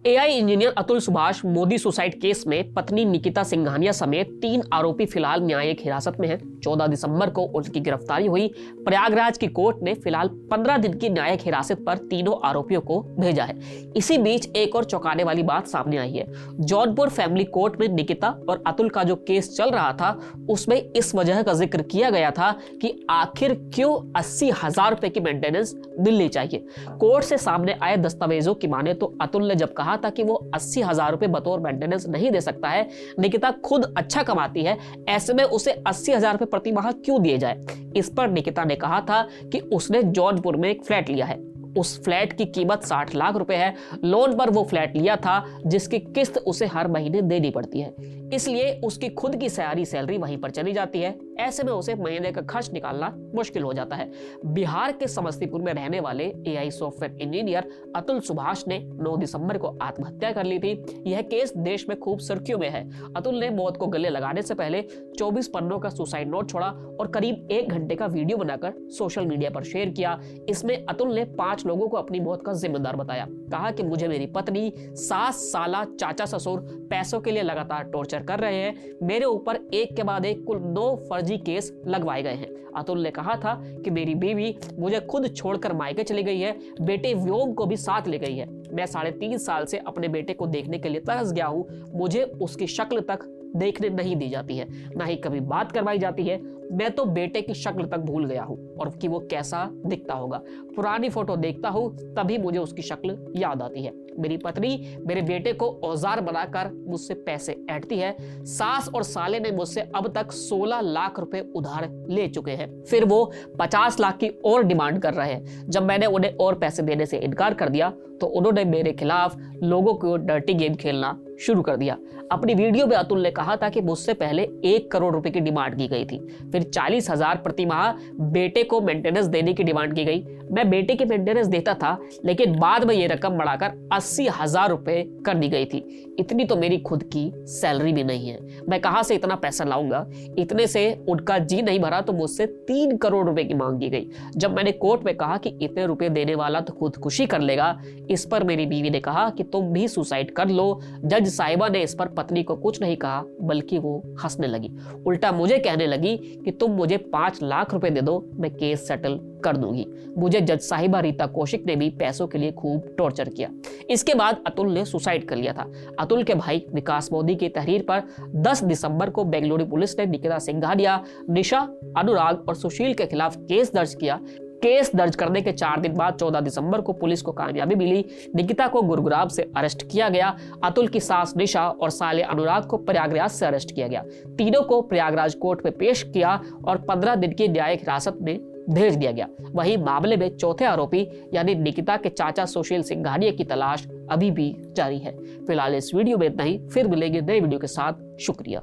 AI engineer Atul Subhash Modi suicide case में पत्नी निकिता सिंघानिया समेत 3 आरोपी फिलहाल न्यायिक हिरासत में हैं। 14 दिसंबर को उनकी गिरफ्तारी हुई। प्रयागराज की कोर्ट ने फिलहाल 15 दिन की न्यायिक हिरासत पर तीनों आरोपियों को भेजा है। इसी बीच एक और चौंकाने वाली बात सामने आई है। जौनपुर फैमिली कोर्ट में निकिता और अतुल का जो केस चल रहा था उसमें इस वजह का जिक्र किया गया था कि आखिर क्यों 80,000 रुपए की मेंटेनेंस मिलनी चाहिए। कोर्ट से सामने आए दस्तावेजों की माने तो अतुल ने जब कहा था कि वो 80,000 रुपए बतौर मेंटेनेंस नहीं दे सकता है, निकिता खुद अच्छा कमाती है, ऐसे में उसे 80,000 रुपए प्रति माह क्यों दिए जाए। इस पर निकिता ने कहा था कि उसने जौनपुर में एक फ्लैट लिया है, उस फ्लैट की कीमत 60 लाख रुपए है। लोन पर वो फ्लैट लिया था जिसकी किस्त उसे हर महीने देनी पड़ती है, इसलिए उसकी खुद की सारी सैलरी वहीं पर चली जाती है। ऐसे में उसे महीने का खर्च निकालना मुश्किल हो जाता है। बिहार के समस्तीपुर में रहने वाले AI software engineer Atul Subhash ने 9 दिसंबर को आत्महत्या कर ली थी। यह केस देश में खूब सुर्खियों में है। अतुल ने मौत को गले लगाने से पहले 24 पन्नों का सुसाइड नोट छोड़ा और करीब 1 घंटे का वीडियो बनाकर सोशल मीडिया पर शेयर किया। इसमें अतुल ने 5 लोगों को अपनी मौत का जिम्मेदार बताया। कहा कि मुझे मेरी पत्नी, सास, साला, चाचा, ससुर पैसों के लिए लगातार टॉर्चर कर रहे हैं। मेरे ऊपर एक के बाद एक कुल 9 फर्जी केस लगवाए गए हैं। अतुल ने कहा था कि मेरी बीवी मुझे खुद छोड़कर मायके चली गई है, बेटे व्योम को भी साथ ले गई है। मैं 3.5 साल से अपने बेटे को देखने के लिए तरस गया हूं। मुझे उसकी शक्ल तक देखने नहीं दी जाती है, ना ही कभी बात करवाई जाती है। मैं तो बेटे की शक्ल तक भूल गया हूं और कि वो कैसा दिखता होगा। पुरानी फोटो देखता हूं तभी मुझे उसकी शक्ल याद आती है। मेरी पत्नी मेरे बेटे को औजार बनाकर मुझसे पैसे ऐंठती है। सास और साले ने मुझसे अब तक 16 लाख रुपए उधार ले चुके हैं, फिर वो 50 लाख की और डिमांड कर रहे हैं। जब मैंने उन्हें और पैसे देने से इनकार कर दिया तो उन्होंने मेरे खिलाफ लोगों को डर्टी गेम खेलना शुरू कर दिया। अपनी वीडियो में अतुल ने कहा था कि मुझसे पहले 1 करोड़ रुपए की डिमांड की गई थी, फिर 40,000 प्रति माह बेटे को मेंटेनेंस देने की डिमांड की गई। मैं बेटे की मेंटेनेंस देता था, लेकिन बाद में यह रकम बढ़ाकर 80,000 रुपए कर दी गई थी। इतनी तो मेरी खुद की सैलरी भी नहीं है, मैं कहां से इतना पैसा लाऊंगा। इतने से उनका जी नहीं भरा तो मुझसे 3 करोड़ रुपए की मांग की गई। जब मैंने कोर्ट में कहा कि इतने रुपए देने वाला तो खुदकुशी कर लेगा, इस पर मेरी बीवी ने कहा कि तुम भी सुसाइड कर लो। जज साहिबा ने इस पर पत्नी को कुछ नहीं कहा, बल्कि वो हंसने लगी। उल्टा मुझे कहने लगी कि तुम मुझे 5 लाख रुपए दे दो, मैं केस सेटल कर दूंगी। मुझे जज साहिबा रीता कौशिक ने भी पैसों के लिए खूब टॉर्चर किया। इसके बाद अतुल ने सुसाइड कर लिया था। अतुल के भाई विकास मोदी की तहरीर पर 10 दिसंबर को बेंगलुरु पुलिस ने निकिता सिंघानिया, निशा, अनुराग और सुशील के खिलाफ केस दर्ज किया। केस दर्ज करने के 4 दिन बाद 14 दिसंबर को पुलिस को कामयाबी मिली। निकिता को गुरुग्राम से अरेस्ट किया गया। अतुल की सास निशा और साले अनुराग को प्रयागराज से अरेस्ट किया गया। तीनों को प्रयागराज कोर्ट में पेश किया और 15 दिन की न्यायिक हिरासत में भेज दिया गया। वहीं मामले में चौथे आरोपी यानी निकिता के चाचा सुशील सिंघानिया की तलाश अभी भी जारी है। फिलहाल इस वीडियो में इतना ही, फिर मिलेंगे नए वीडियो के साथ। शुक्रिया।